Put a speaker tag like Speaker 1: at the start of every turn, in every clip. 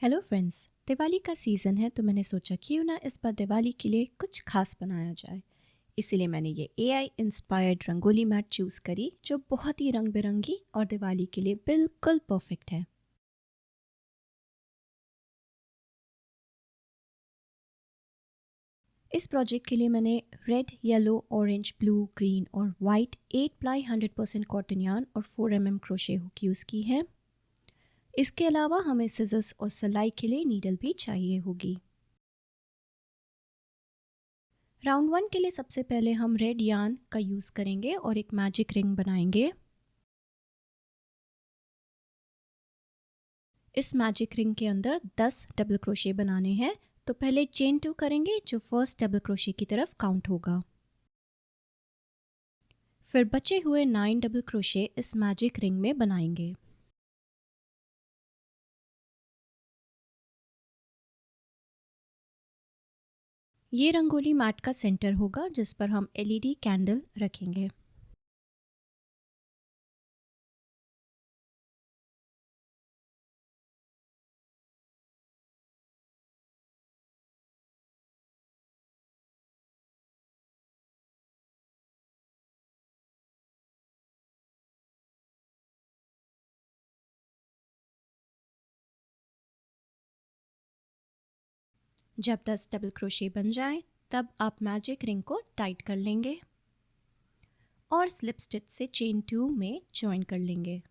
Speaker 1: Hello friends. Diwali का season है तो मैंने सोचा क्यों ना इस बार दिवाली के लिए कुछ खास बनाया जाए। इसीलिए मैंने ये AI inspired rangoli mat choose करी जो बहुत ही रंग बिरंगी और दिवाली के लिए बिल्कुल परफेक्ट है। इस प्रोजेक्ट के लिए मैंने red, yellow, orange, blue, green और वाइट 8 प्लाई 100% कॉटन यार्न और 4 क्रोशे हुक यूज़ की है। इसके अलावा हमें सिजर्स और सिलाई के लिए नीडल भी चाहिए होगी। राउंड वन के लिए सबसे पहले हम रेड यार्न का यूज़ करेंगे और एक मैजिक रिंग बनाएंगे। इस मैजिक रिंग के अंदर 10 डबल क्रोशे बनाने हैं, तो पहले चेन 2 करेंगे जो फर्स्ट डबल क्रोशे की तरफ काउंट होगा। फिर बचे हुए 9 डबल क्रोशे इस मैजिक रिंग में बनाएंगे। ये रंगोली मैट का सेंटर होगा जिस पर हम एलईडी कैंडल रखेंगे। जब 10 डबल क्रोशे बन जाएं, तब आप मैजिक रिंग को टाइट कर लेंगे और स्लिप स्टिच से चेन 2 में ज्वाइन कर लेंगे।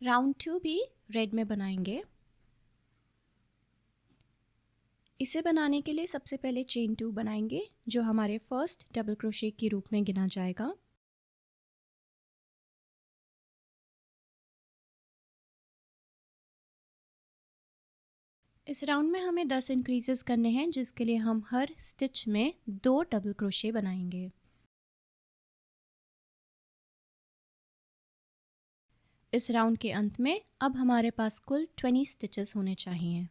Speaker 1: राउंड 2 भी रेड में बनाएंगे। इसे बनाने के लिए सबसे पहले चेन 2 बनाएंगे जो हमारे फर्स्ट डबल क्रोशे के रूप में गिना जाएगा। इस राउंड में हमें 10 इंक्रीजेस करने हैं जिसके लिए हम हर स्टिच में 2 डबल क्रोशे बनाएंगे। इस राउंड के अंत में अब हमारे पास कुल 20 स्टिचेस होने चाहिए।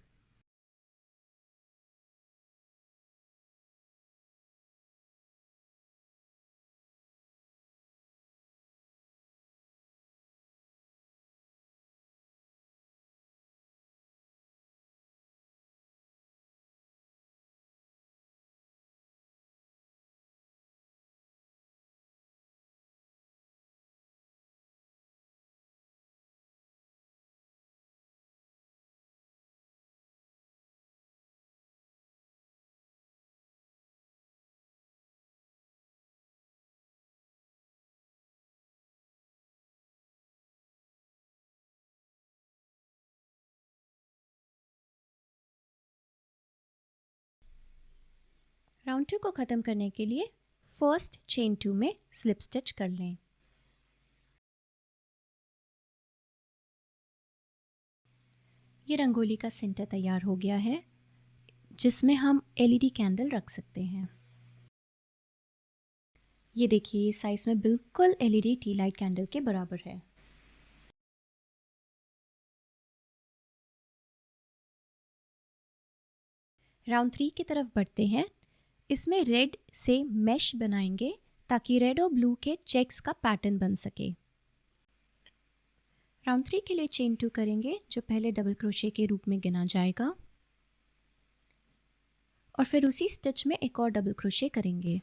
Speaker 1: राउंड 2 को ख़त्म करने के लिए फर्स्ट चेन 2 में स्लिप स्टिच कर लें। ये रंगोली का सेंटर तैयार हो गया है जिसमें हम एलईडी कैंडल रख सकते हैं। ये देखिए साइज में बिल्कुल एलईडी टी लाइट कैंडल के बराबर है। राउंड 3 की तरफ बढ़ते हैं। इसमें रेड से मैश बनाएंगे ताकि रेड और ब्लू के चेक्स का पैटर्न बन सके। राउंड 3 के लिए चेन 2 करेंगे जो पहले डबल क्रोशे के रूप में गिना जाएगा और फिर उसी स्टिच में एक और डबल क्रोशे करेंगे।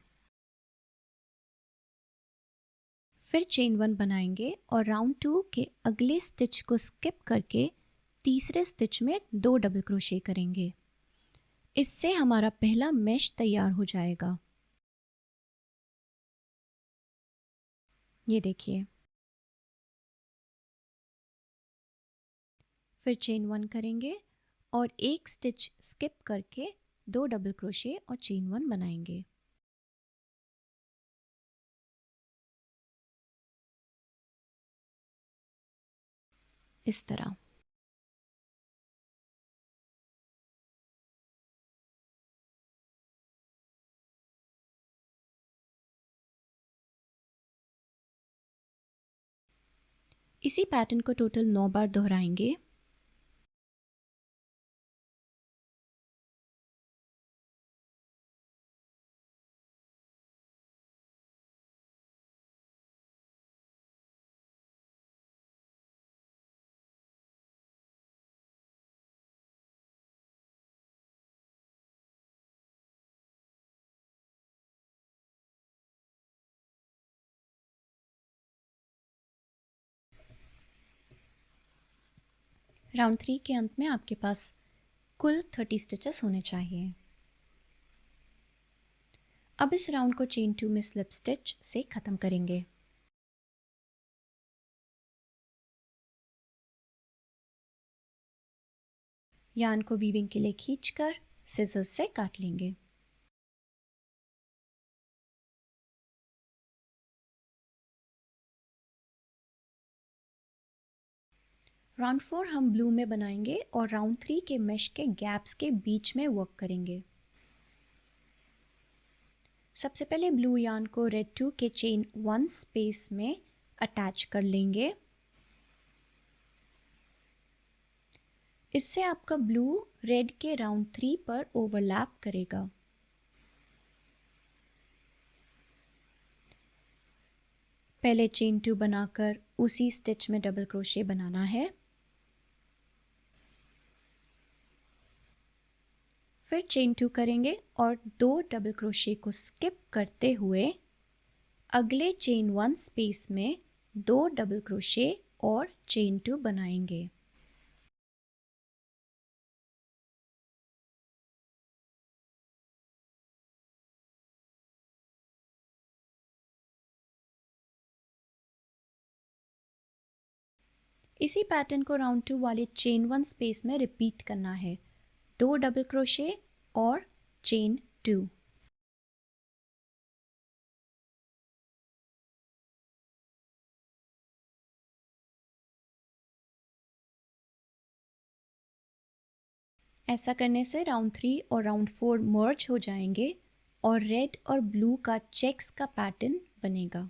Speaker 1: फिर चेन 1 बनाएंगे और राउंड 2 के अगले स्टिच को स्किप करके तीसरे स्टिच में 2 डबल क्रोशे करेंगे। इससे हमारा पहला मैश तैयार हो जाएगा। ये देखिए। फिर चेन 1 करेंगे और एक स्टिच स्किप करके 2 डबल क्रोशे और चेन 1 बनाएंगे। इस तरह। इसी पैटर्न को टोटल 9 बार दोहराएंगे। राउंड 3 के अंत में आपके पास कुल 30 स्टिचेस होने चाहिए। अब इस राउंड को चेन 2 में स्लिप स्टिच से ख़त्म करेंगे। यार्न को वीविंग के लिए खींचकर सिजर्स से काट लेंगे। राउंड 4 हम ब्लू में बनाएंगे और राउंड 3 के मेश के गैप्स के बीच में वर्क करेंगे। सबसे पहले ब्लू यार्न को रेड 2 के चेन 1 स्पेस में अटैच कर लेंगे। इससे आपका ब्लू रेड के राउंड 3 पर ओवरलैप करेगा। पहले चेन 2 बनाकर उसी स्टिच में डबल क्रोशे बनाना है। फिर चेन 2 करेंगे और 2 डबल क्रोशे को स्किप करते हुए अगले चेन 1 स्पेस में 2 डबल क्रोशे और चेन 2 बनाएंगे। इसी पैटर्न को राउंड 2 वाले चेन 1 स्पेस में रिपीट करना है। 2 डबल क्रोशे और चेन 2। ऐसा करने से राउंड 3 और राउंड 4 मर्ज हो जाएंगे और रेड और ब्लू का चेक्स का पैटर्न बनेगा।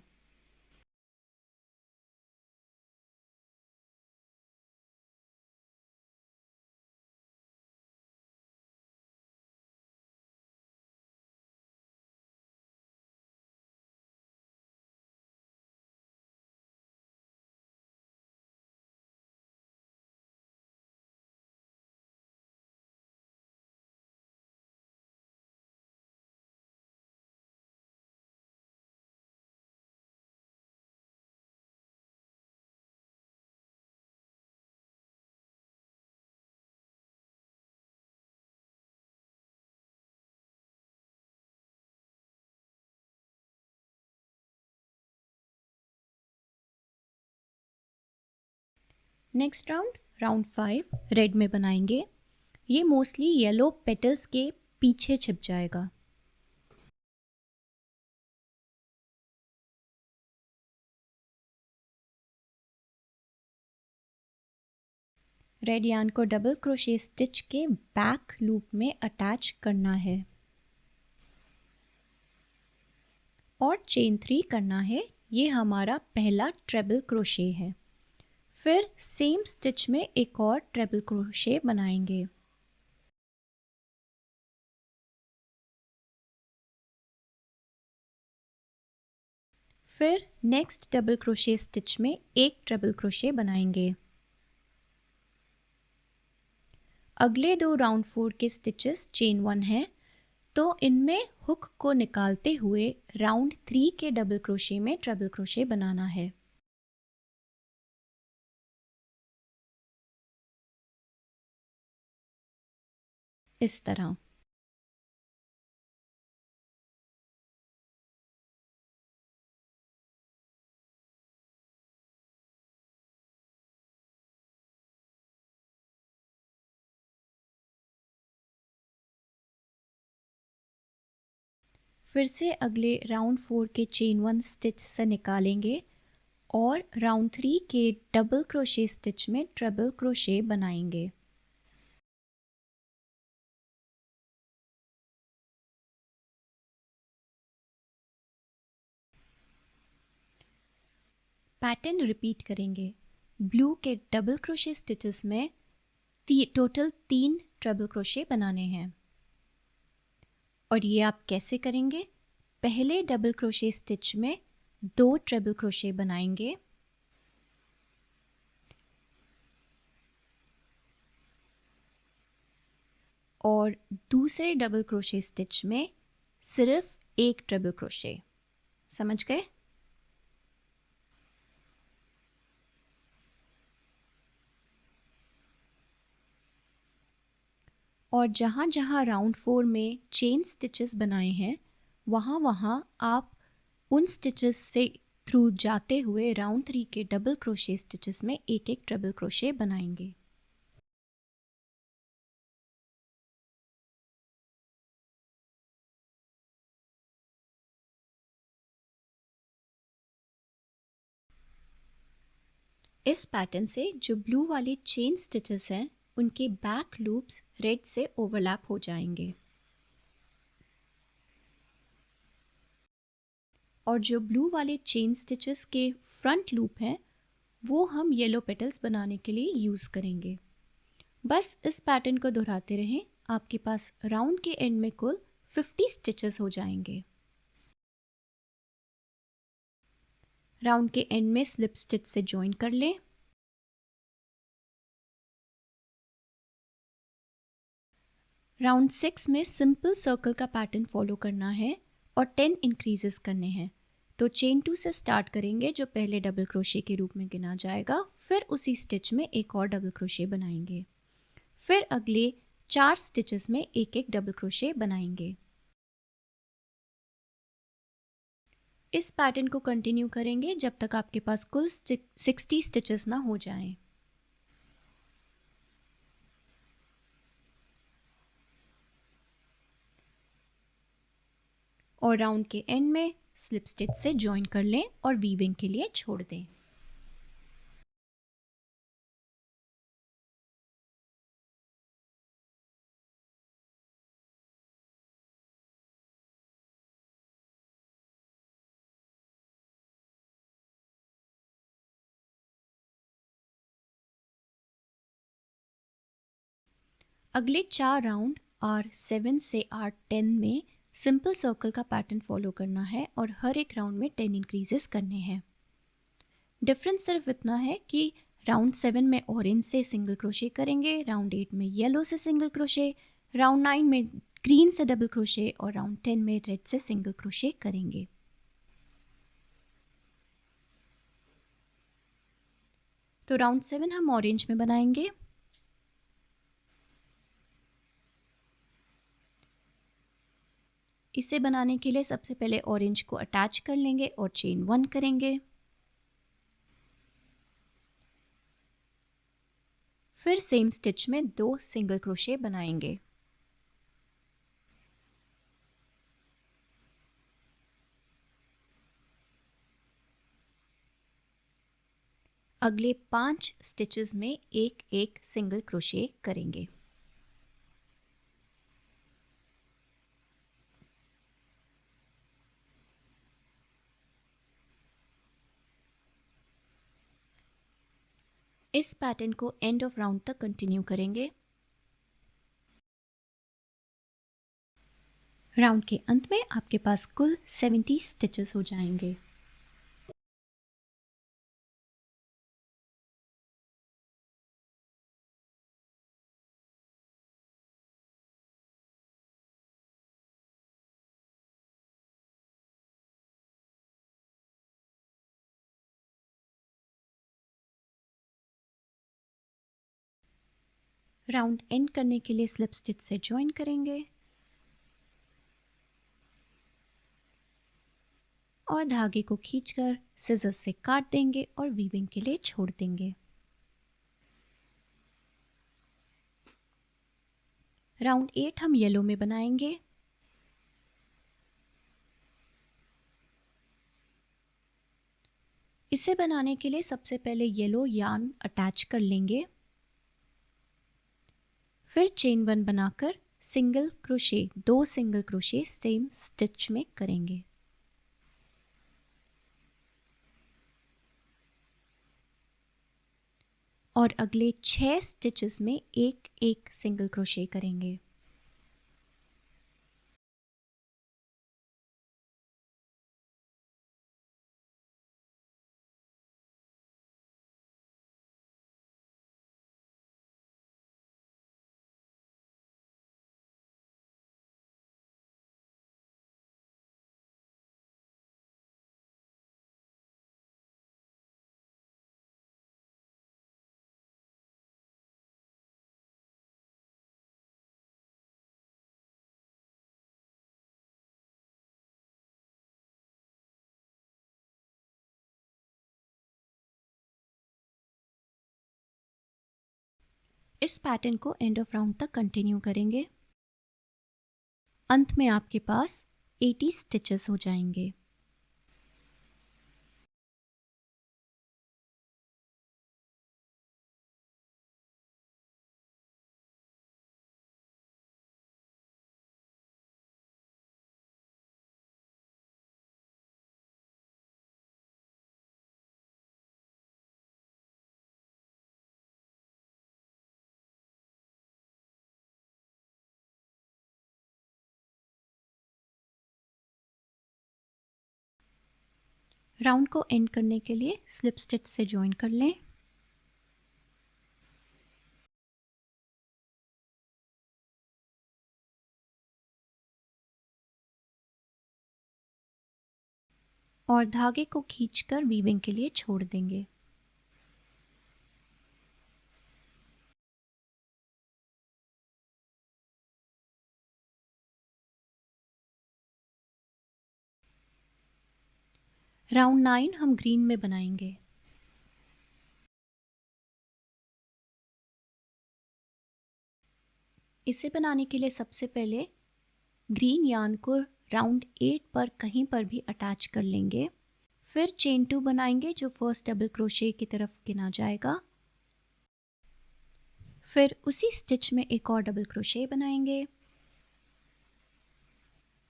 Speaker 1: नेक्स्ट राउंड 5 रेड में बनाएंगे। ये मोस्टली येलो पेटल्स के पीछे छिप जाएगा। रेड यार्न को डबल क्रोशे स्टिच के बैक लूप में अटैच करना है और चेन 3 करना है। ये हमारा पहला ट्रेबल क्रोशे है। फिर सेम स्टिच में एक और ट्रेबल क्रोशे बनाएंगे। फिर नेक्स्ट डबल क्रोशे स्टिच में एक ट्रेबल क्रोशे बनाएंगे। अगले दो राउंड 4 के स्टिचेस चेन 1 है, तो इनमें हुक को निकालते हुए राउंड 3 के डबल क्रोशे में ट्रिपल क्रोशे बनाना है। इस तरह फिर से अगले राउंड 4 के चेन 1 स्टिच से निकालेंगे और राउंड 3 के डबल क्रोशे स्टिच में ट्रिपल क्रोशे बनाएंगे। पैटर्न रिपीट करेंगे। ब्लू के डबल क्रोशे स्टिचेस में टोटल 3 ट्रिपल क्रोशे बनाने हैं। और ये आप कैसे करेंगे? पहले डबल क्रोशे स्टिच में 2 ट्रिपल क्रोशे बनाएंगे और दूसरे डबल क्रोशे स्टिच में सिर्फ एक ट्रिपल क्रोशे। समझ गए? और जहाँ जहाँ राउंड 4 में चेन स्टिचेस बनाए हैं वहाँ वहाँ आप उन स्टिचेस से थ्रू जाते हुए राउंड 3 के डबल क्रोशे स्टिचेस में एक एक डबल क्रोशे बनाएंगे। इस पैटर्न से जो ब्लू वाले चेन स्टिचेस हैं उनके बैक लूप्स रेड से ओवरलैप हो जाएंगे और जो ब्लू वाले चेन स्टिचेस के फ्रंट लूप हैं वो हम येलो पेटल्स बनाने के लिए यूज़ करेंगे। बस इस पैटर्न को दोहराते रहें, आपके पास राउंड के एंड में कुल 50 स्टिचेस हो जाएंगे। राउंड के एंड में स्लिप स्टिच से ज्वाइन कर लें। राउंड 6 में सिंपल सर्कल का पैटर्न फॉलो करना है और 10 इंक्रीजेस करने हैं। तो चेन 2 से स्टार्ट करेंगे जो पहले डबल क्रोशे के रूप में गिना जाएगा, फिर उसी स्टिच में एक और डबल क्रोशे बनाएंगे, फिर अगले 4 स्टिचेस में एक एक डबल क्रोशे बनाएंगे। इस पैटर्न को कंटिन्यू करेंगे जब तक आपके पास कुल 60 स्टिचेस ना हो जाएं। और राउंड के एंड में स्लिप स्टिच से ज्वाइन कर लें और वीविंग के लिए छोड़ दें। अगले 4 राउंड R7 से R10 में सिंपल सर्कल का पैटर्न फॉलो करना है और हर एक राउंड में 10 इंक्रीजेस करने हैं। डिफरेंस सिर्फ इतना है कि राउंड 7 में ऑरेंज से सिंगल क्रोशे करेंगे, राउंड 8 में येलो से सिंगल क्रोशे, राउंड 9 में ग्रीन से डबल क्रोशे और राउंड 10 में रेड से सिंगल क्रोशे करेंगे। तो राउंड 7 हम ऑरेंज में बनाएंगे। इसे बनाने के लिए सबसे पहले ऑरेंज को अटैच कर लेंगे और चेन 1 करेंगे। फिर सेम स्टिच में 2 सिंगल क्रोशे बनाएंगे। अगले 5 स्टिचेस में एक एक सिंगल क्रोशे करेंगे। इस पैटर्न को एंड ऑफ राउंड तक कंटिन्यू करेंगे। राउंड के अंत में आपके पास कुल 70 स्टिचेस हो जाएंगे। राउंड एंड करने के लिए स्लिप स्टिच से ज्वाइन करेंगे और धागे को खींचकर सिजर्स से काट देंगे और वीविंग के लिए छोड़ देंगे। राउंड 8 हम येलो में बनाएंगे। इसे बनाने के लिए सबसे पहले येलो यार्न अटैच कर लेंगे, फिर चेन 1 बनाकर single crochet 2 single crochet same stitch में करेंगे। और अगले 6 स्टिचेस में एक एक सिंगल क्रोशे करेंगे। इस पैटर्न को एंड ऑफ राउंड तक कंटिन्यू करेंगे। अंत में आपके पास 80 स्टिचेस हो जाएंगे। राउंड को एंड करने के लिए स्लिप स्टिच से ज्वाइन कर लें। और धागे को खींचकर वीविंग के लिए छोड़ देंगे। राउंड 9 हम ग्रीन में बनाएंगे। इसे बनाने के लिए सबसे पहले ग्रीन यार्न को राउंड 8 पर कहीं पर भी अटैच कर लेंगे। फिर चेन 2 बनाएंगे जो फर्स्ट डबल क्रोशे की तरफ गिना जाएगा। फिर उसी स्टिच में एक और डबल क्रोशे बनाएंगे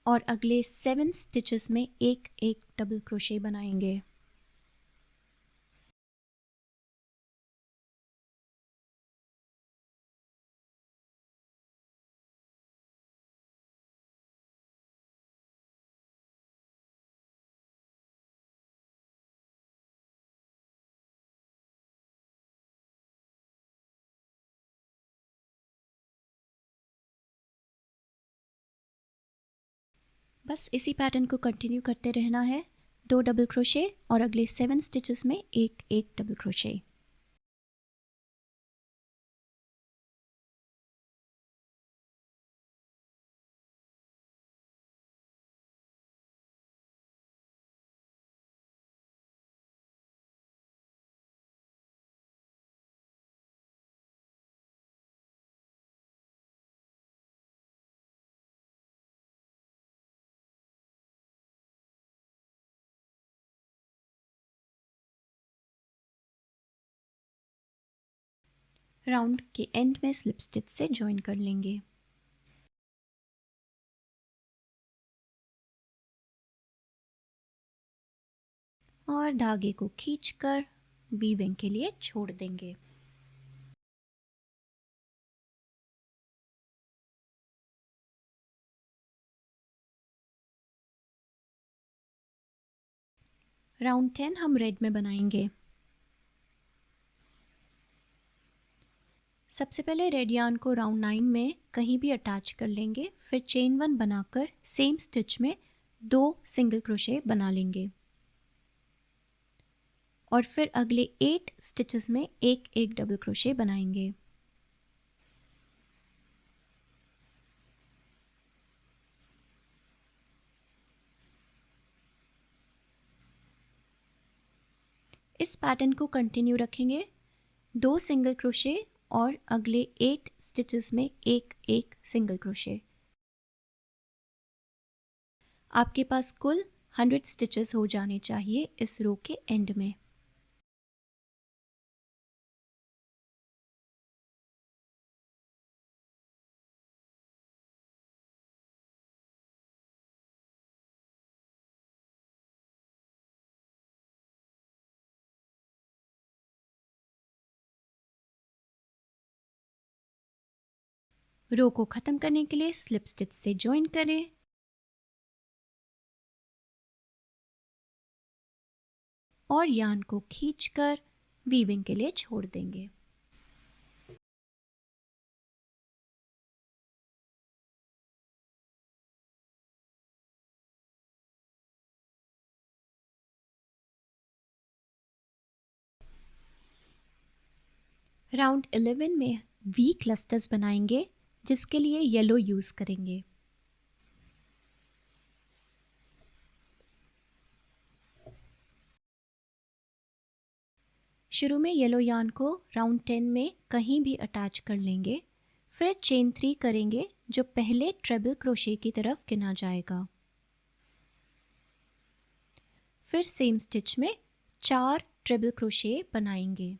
Speaker 1: और अगले 7 स्टिचेस में एक एक डबल क्रोशे बनाएंगे। बस इसी पैटर्न को कंटिन्यू करते रहना है। 2 डबल क्रोशे और अगले 7 स्टिचेस में एक एक डबल क्रोशे। राउंड के एंड में स्लिप स्टिच से ज्वाइन कर लेंगे। और धागे को खींचकर वीविंग के लिए छोड़ देंगे। राउंड 10 हम रेड में बनाएंगे। सबसे पहले रेड यार्न को राउंड 9 में कहीं भी अटैच कर लेंगे। फिर चेन 1 बनाकर सेम स्टिच में 2 सिंगल क्रोशे बना लेंगे और फिर अगले 8 स्टिचेस में एक एक डबल क्रोशे बनाएंगे। इस पैटर्न को कंटिन्यू रखेंगे। 2 सिंगल क्रोशे और अगले 8 स्टिचेस में एक एक सिंगल क्रोशे। आपके पास कुल 100 स्टिचेस हो जाने चाहिए इस रो के एंड में। रो को ख़त्म करने के लिए स्लिप स्टिच से ज्वाइन करें और यार्न को खींचकर वीविंग के लिए छोड़ देंगे। राउंड 11 में वी क्लस्टर्स बनाएंगे जिसके लिए येलो यूज़ करेंगे। शुरू में येलो यार्न को राउंड 10 में कहीं भी अटैच कर लेंगे, फिर चेन 3 करेंगे जो पहले ट्रेबल क्रोशे की तरफ गिना जाएगा। फिर सेम स्टिच में 4 ट्रिपल क्रोशे बनाएंगे।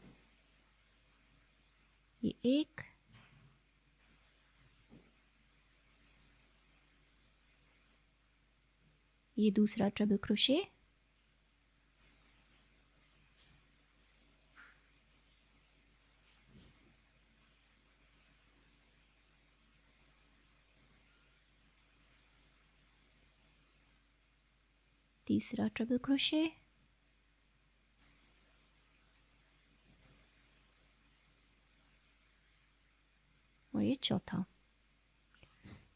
Speaker 1: ये एक, ये दूसरा ट्रिपल क्रोशे, तीसरा ट्रिपल क्रोशे, और ये चौथा।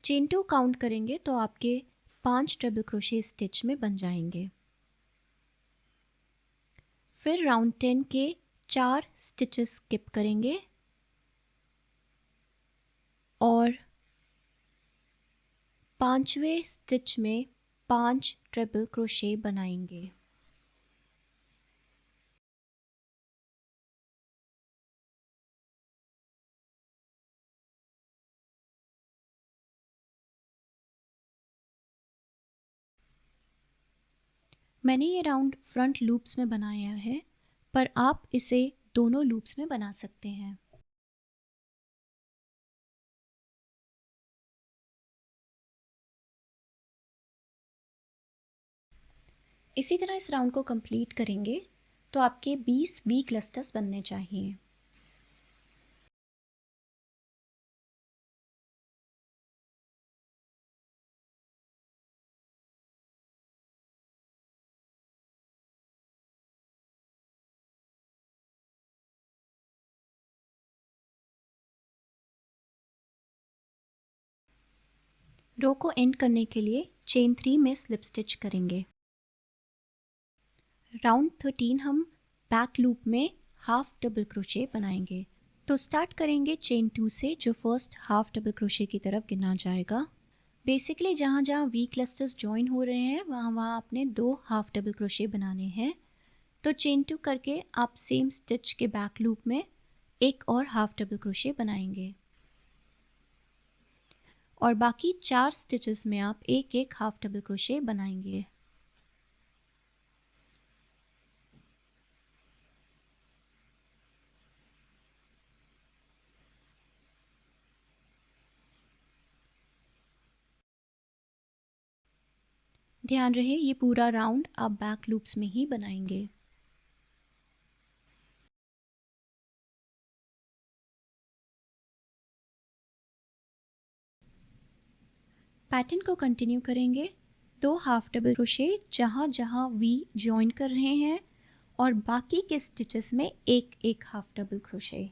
Speaker 1: चेन 2 काउंट करेंगे तो आपके 5 ट्रिपल क्रोशे स्टिच में बन जाएंगे। फिर राउंड 10 के 4 स्टिचेस स्किप करेंगे और 5वें स्टिच में 5 ट्रिपल क्रोशे बनाएंगे। मैंने ये राउंड फ्रंट लूप्स में बनाया है, पर आप इसे दोनों लूप्स में बना सकते हैं। इसी तरह इस राउंड को कंप्लीट करेंगे तो आपके 20 वी क्लस्टर्स बनने चाहिए। रो को एंड करने के लिए चेन 3 में स्लिप स्टिच करेंगे। राउंड 13 हम बैक लूप में हाफ डबल क्रोशे बनाएंगे। तो स्टार्ट करेंगे चेन 2 से, जो फर्स्ट हाफ डबल क्रोशे की तरफ गिना जाएगा। बेसिकली जहाँ जहाँ वी क्लस्टर्स ज्वाइन हो रहे हैं वहाँ वहाँ आपने 2 हाफ डबल क्रोशे बनाने हैं। तो चेन 2 करके आप सेम स्टिच के बैक लूप में एक और हाफ डबल क्रोशे बनाएंगे और बाकी 4 स्टिचेस में आप एक एक हाफ डबल क्रोशे बनाएंगे। ध्यान रहे ये पूरा राउंड आप बैक लूप्स में ही बनाएंगे। पैटर्न को कंटिन्यू करेंगे। 2 हाफ डबल क्रोशे जहाँ जहाँ वी ज्वाइन कर रहे हैं और बाकी के स्टिचेस में एक एक हाफ डबल क्रोशे।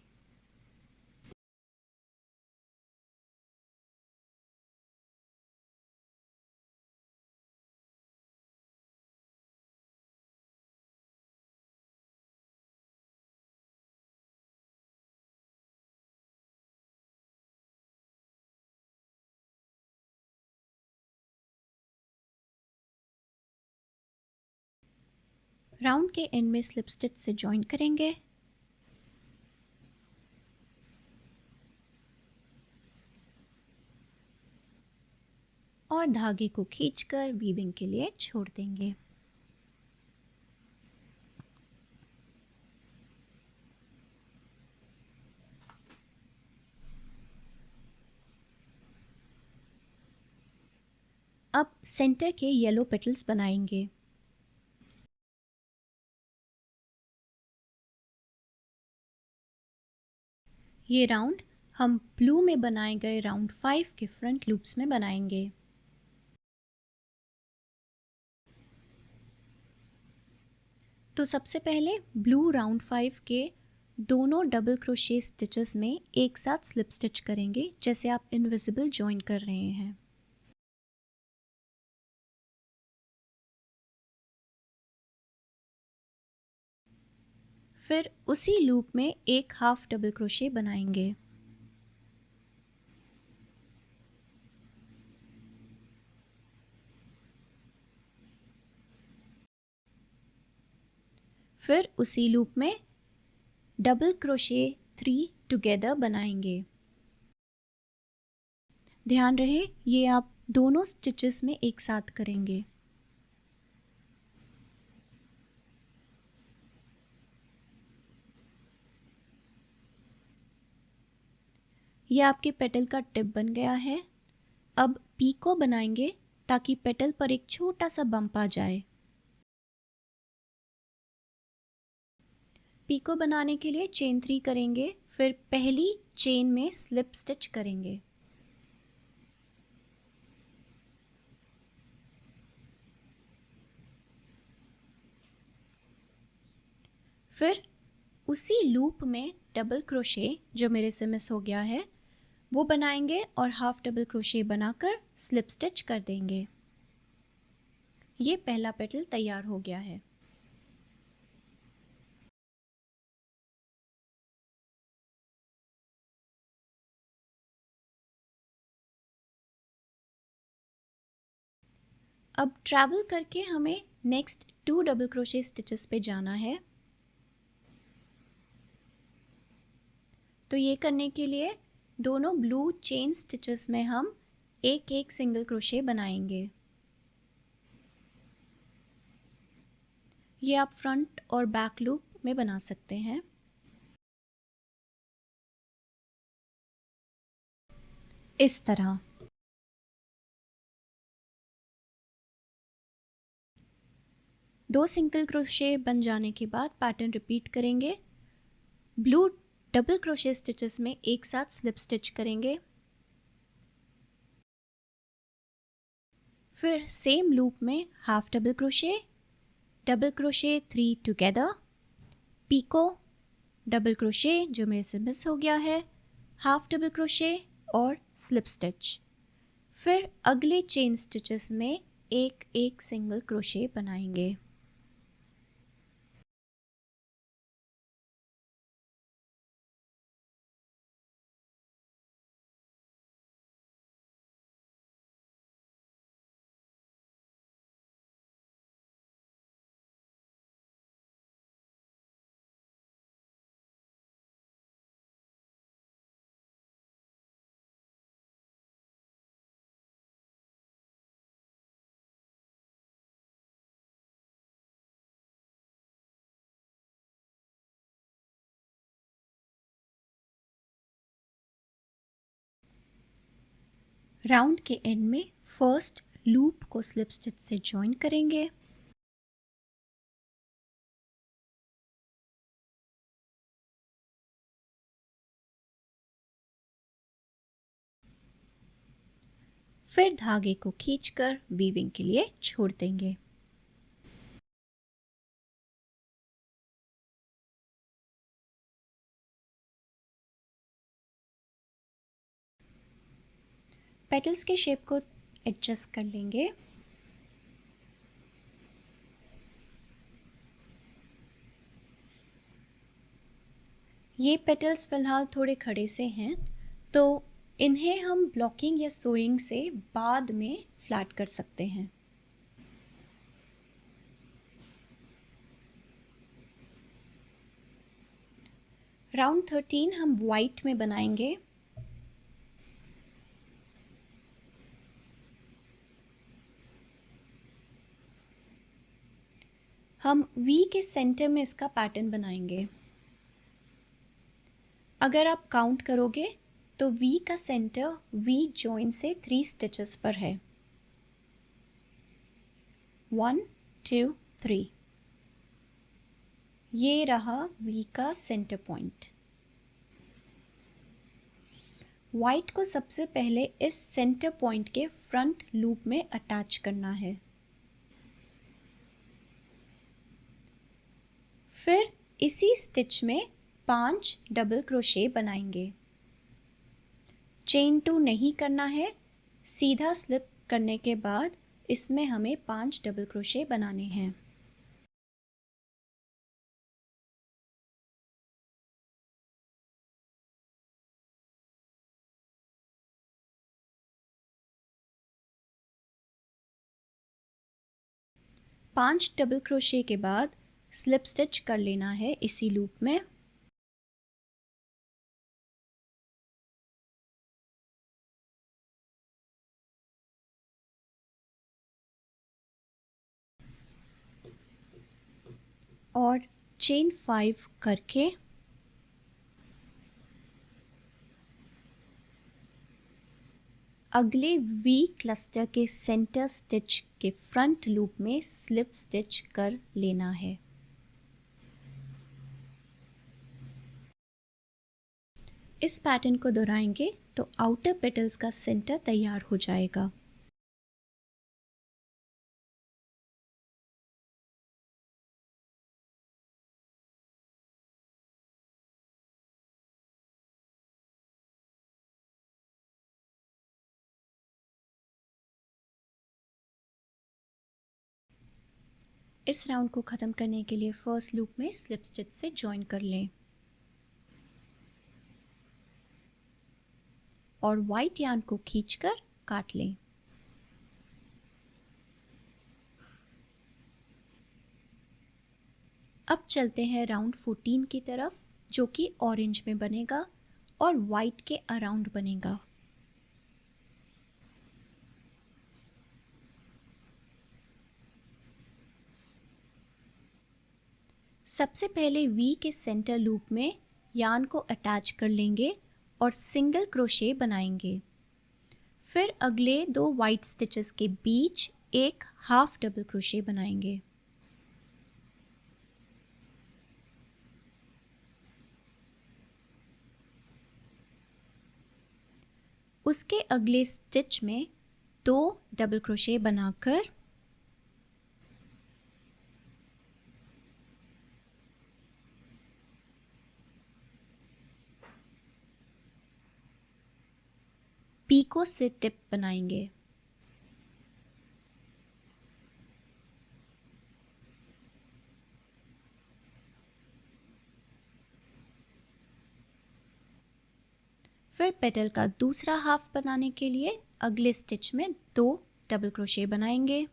Speaker 1: राउंड के एंड में स्लिप स्टिच से ज्वाइन करेंगे और धागे को खींचकर वीविंग के लिए छोड़ देंगे। अब सेंटर के येलो पेटल्स बनाएंगे। ये राउंड हम ब्लू में बनाए गए राउंड 5 के फ्रंट लूप्स में बनाएंगे। तो सबसे पहले ब्लू राउंड 5 के दोनों डबल क्रोशे स्टिचेस में एक साथ स्लिप स्टिच करेंगे, जैसे आप इनविजिबल ज्वाइन कर रहे हैं। फिर उसी लूप में एक हाफ डबल क्रोशे बनाएंगे। फिर उसी लूप में डबल क्रोशे 3 टुगेदर बनाएंगे। ध्यान रहे ये आप दोनों स्टिचेस में एक साथ करेंगे। ये आपके पेटल का टिप बन गया है। अब पीको बनाएंगे ताकि पेटल पर एक छोटा सा बम्प आ जाए। पीको बनाने के लिए चेन 3 करेंगे, फिर पहली चेन में स्लिप स्टिच करेंगे। फिर उसी लूप में डबल क्रोशे जो मेरे से मिस हो गया है वो बनाएंगे और हाफ डबल क्रोशे बनाकर स्लिप स्टिच कर देंगे। ये पहला पेटल तैयार हो गया है। अब ट्रैवल करके हमें नेक्स्ट 2 डबल क्रोशे स्टिचेस पे जाना है। तो ये करने के लिए दोनों ब्लू चेन स्टिचेस में हम एक एक सिंगल क्रोशे बनाएंगे। ये आप फ्रंट और बैक लूप में बना सकते हैं। इस तरह 2 सिंगल क्रोशे बन जाने के बाद पैटर्न रिपीट करेंगे। ब्लू डबल क्रोशे स्टिचेस में एक साथ स्लिप स्टिच करेंगे। फिर सेम लूप में half double crochet 3 together, picot, double crochet जो मेरे से मिस हो गया है, हाफ डबल क्रोशे और स्लिप स्टिच। फिर अगले चेन स्टिचेस में एक एक सिंगल क्रोशे बनाएंगे। राउंड के एंड में फर्स्ट लूप को स्लिप स्टिच से जॉइन करेंगे। फिर धागे को खींचकर वीविंग के लिए छोड़ देंगे। पेटल्स के शेप को एडजस्ट कर लेंगे। ये पेटल्स फिलहाल थोड़े खड़े से हैं, तो इन्हें हम ब्लॉकिंग या सोइंग से बाद में फ्लैट कर सकते हैं। राउंड 13 हम वाइट में बनाएंगे। हम वी के सेंटर में इसका पैटर्न बनाएंगे। अगर आप काउंट करोगे तो वी का सेंटर वी जॉइन से 3 स्टिचेस पर है। 1 2 3। ये रहा वी का सेंटर पॉइंट। वाइट को सबसे पहले इस सेंटर पॉइंट के फ्रंट लूप में अटैच करना है। फिर इसी स्टिच में 5 डबल क्रोशे बनाएंगे। चेन 2 नहीं करना है, सीधा स्लिप करने के बाद इसमें हमें 5 डबल क्रोशे बनाने हैं। पांच डबल क्रोशे के बाद स्लिप स्टिच कर लेना है इसी लूप में। और चेन 5 करके अगले वी क्लस्टर के सेंटर स्टिच के फ्रंट लूप में स्लिप स्टिच कर लेना है। इस पैटर्न को दोहराएंगे तो आउटर पेटल्स का सेंटर तैयार हो जाएगा। इस राउंड को ख़त्म करने के लिए फर्स्ट लूप में स्लिप स्टिच से जॉइन कर लें और वाइट यार्न को खींचकर काट लें। अब चलते हैं राउंड 14 की तरफ, जो कि ऑरेंज में बनेगा और वाइट के अराउंड बनेगा। सबसे पहले वी के सेंटर लूप में यार्न को अटैच कर लेंगे और सिंगल क्रोशे बनाएंगे। फिर अगले 2 वाइट स्टिचेस के बीच एक हाफ डबल क्रोशे बनाएंगे। उसके अगले स्टिच में 2 डबल क्रोशे बनाकर पीको से टिप बनाएंगे। फिर पेटल का दूसरा हाफ बनाने के लिए अगले स्टिच में 2 डबल क्रोशे बनाएंगे।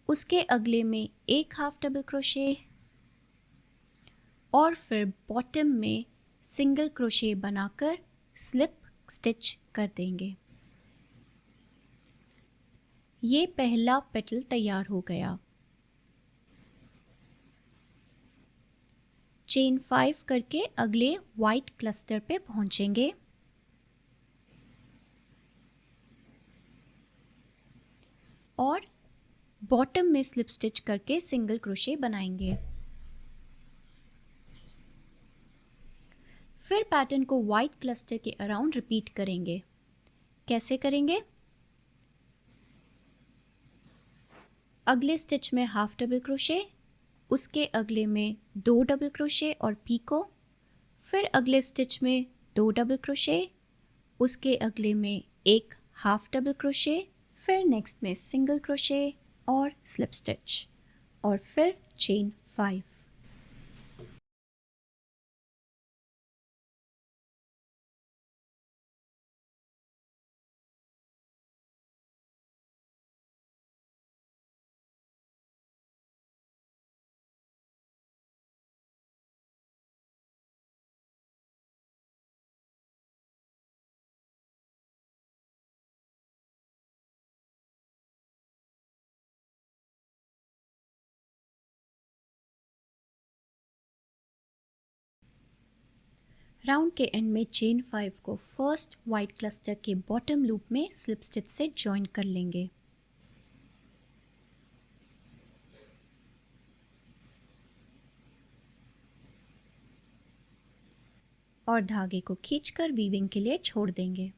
Speaker 1: उसके अगले में एक हाफ डबल क्रोशे और फिर बॉटम में सिंगल क्रोशे बनाकर स्लिप स्टिच कर देंगे। ये पहला पेटल तैयार हो गया। चेन 5 करके अगले वाइट क्लस्टर पे पहुंचेंगे और बॉटम में स्लिप स्टिच करके सिंगल क्रोशे बनाएंगे। फिर पैटर्न को वाइट क्लस्टर के अराउंड रिपीट करेंगे। कैसे करेंगे? अगले स्टिच में हाफ डबल क्रोशे, उसके अगले में 2 डबल क्रोशे और पीको, फिर अगले स्टिच में 2 डबल क्रोशे, उसके अगले में एक हाफ डबल क्रोशे, फिर नेक्स्ट में सिंगल क्रोशे और स्लिप स्टिच और फिर चेन 5। राउंड के एंड में चेन 5 को फर्स्ट वाइट क्लस्टर के बॉटम लूप में स्लिप स्टिच से जॉइन कर लेंगे। और धागे को खींचकर वीविंग के लिए छोड़ देंगे।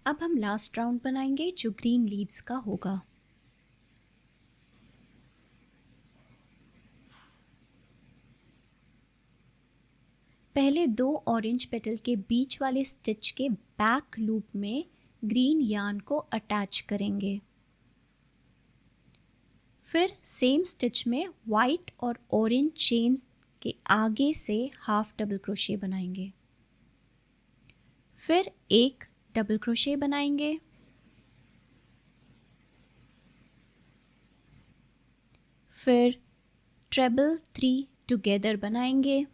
Speaker 1: अब हम लास्ट राउंड बनाएंगे जो ग्रीन लीव्स का होगा। पहले 2 ऑरेंज पेटल के बीच वाले स्टिच के बैक लूप में ग्रीन यार्न को अटैच करेंगे। फिर सेम स्टिच में वाइट और ऑरेंज चेन के आगे से हाफ डबल क्रोशे बनाएंगे। फिर एक डबल क्रोशे बनाएंगे फिर ट्रेबल 3 टुगेदर बनाएंगे,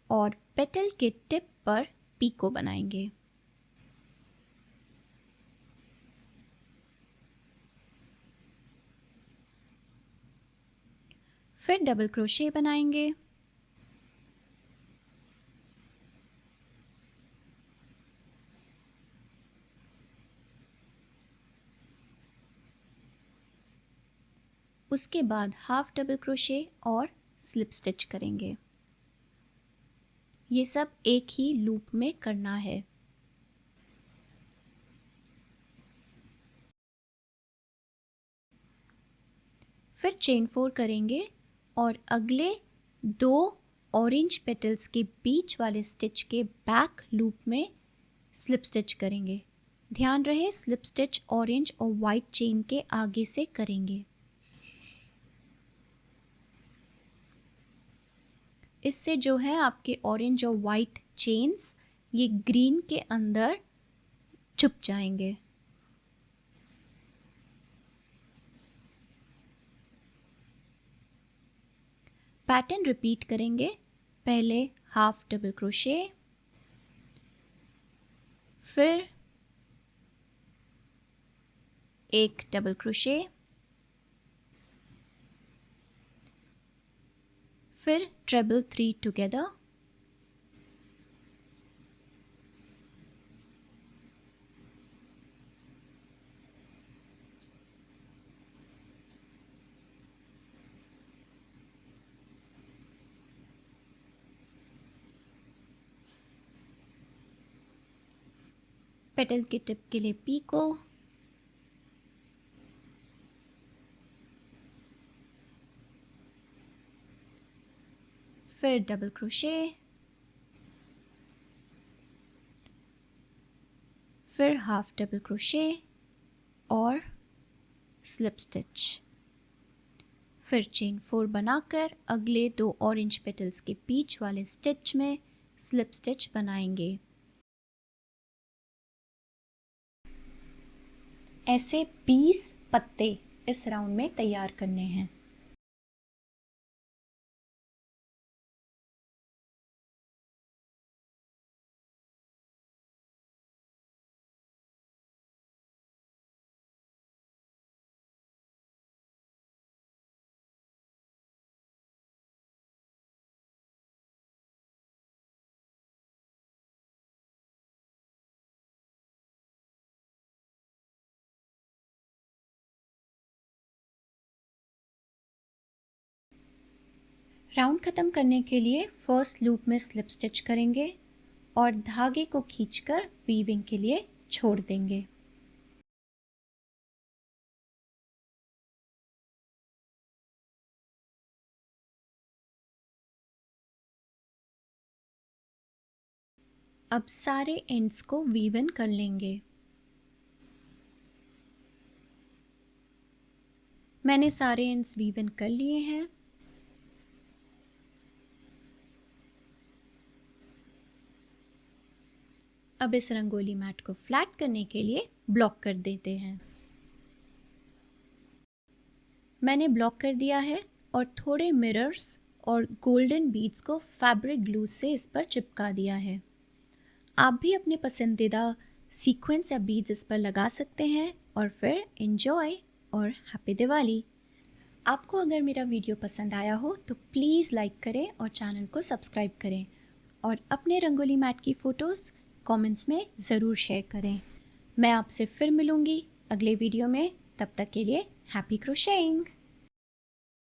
Speaker 1: और पेटल के टिप पर पीको बनाएंगे। फिर डबल क्रोशे बनाएंगे, उसके बाद हाफ डबल क्रोशे और स्लिप स्टिच करेंगे। ये सब एक ही लूप में करना है। फिर चेन 4 करेंगे और अगले 2 ऑरेंज पेटल्स के बीच वाले स्टिच के बैक लूप में स्लिप स्टिच करेंगे। ध्यान रहे स्लिप स्टिच ऑरेंज और वाइट चेन के आगे से करेंगे। इससे जो है आपके ऑरेंज और वाइट चेन्स ये ग्रीन के अंदर छुप जाएंगे। पैटर्न रिपीट करेंगे। पहले हाफ डबल क्रोशे, फिर एक डबल क्रोशे, फिर ट्रेबल 3 टुगेदर, पेटल के टिप के लिए पीको, फिर डबल क्रोशे, फिर हाफ डबल क्रोशे और स्लिप स्टिच। फिर चेन 4 बनाकर अगले 2 ऑरेंज पेटल्स के बीच वाले स्टिच में स्लिप स्टिच बनाएंगे। ऐसे 20 पत्ते इस राउंड में तैयार करने हैं। राउंड ख़त्म करने के लिए फर्स्ट लूप में स्लिप स्टिच करेंगे और धागे को खींचकर वीविंग के लिए छोड़ देंगे। अब सारे एंड्स को वीव इन कर लेंगे। मैंने सारे एंड्स वीव इन कर लिए हैं। अब इस रंगोली मैट को फ्लैट करने के लिए ब्लॉक कर देते हैं। मैंने ब्लॉक कर दिया है और थोड़े मिरर्स और गोल्डन बीड्स को फैब्रिक ग्लू से इस पर चिपका दिया है। आप भी अपने पसंदीदा सीक्वेंस या बीड्स इस पर लगा सकते हैं और फिर एंजॉय और हैप्पी दिवाली। आपको अगर मेरा वीडियो पसंद आया हो तो प्लीज़ लाइक करें और चैनल को सब्सक्राइब करें और अपने रंगोली मैट की फ़ोटोज़ कमेंट्स में ज़रूर शेयर करें। मैं आपसे फिर मिलूँगी अगले वीडियो में। तब तक के लिए हैप्पी क्रोशेइंग।